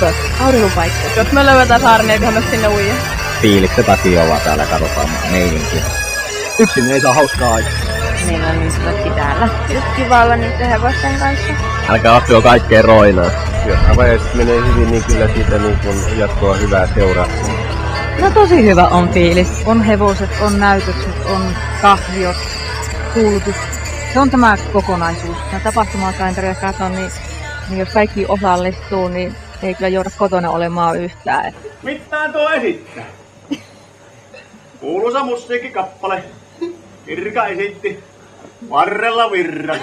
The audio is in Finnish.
lämpö, aurinkopaikka. Jos me löydetään saari, niin eiköhän me sinne uija. Fiilikset takia ovat täällä, katsotaan meininkiä. Yksin ei saa hauskaa aikaa. Meillä on niin kaikki täällä. Just kiva olla niiden hevosten kanssa. Älkää oppio kaikkeen roinaa. Jos vaiheessa menee hyvin, niin kyllä siitä niin kun jatkoa hyvää seuraa. No tosi hyvä on fiilis. On hevoset, on näytökset, on kahviot, kuulutus. Se on tämä kokonaisuus. Kun tapahtumakalentaria katon, niin jos kaikki osallistuu, niin ei kyllä jouda kotona olemaan yhtään. Mitään tuo esittää. Kuuluisa musiikkikappale. Irka esitti Varrella virran.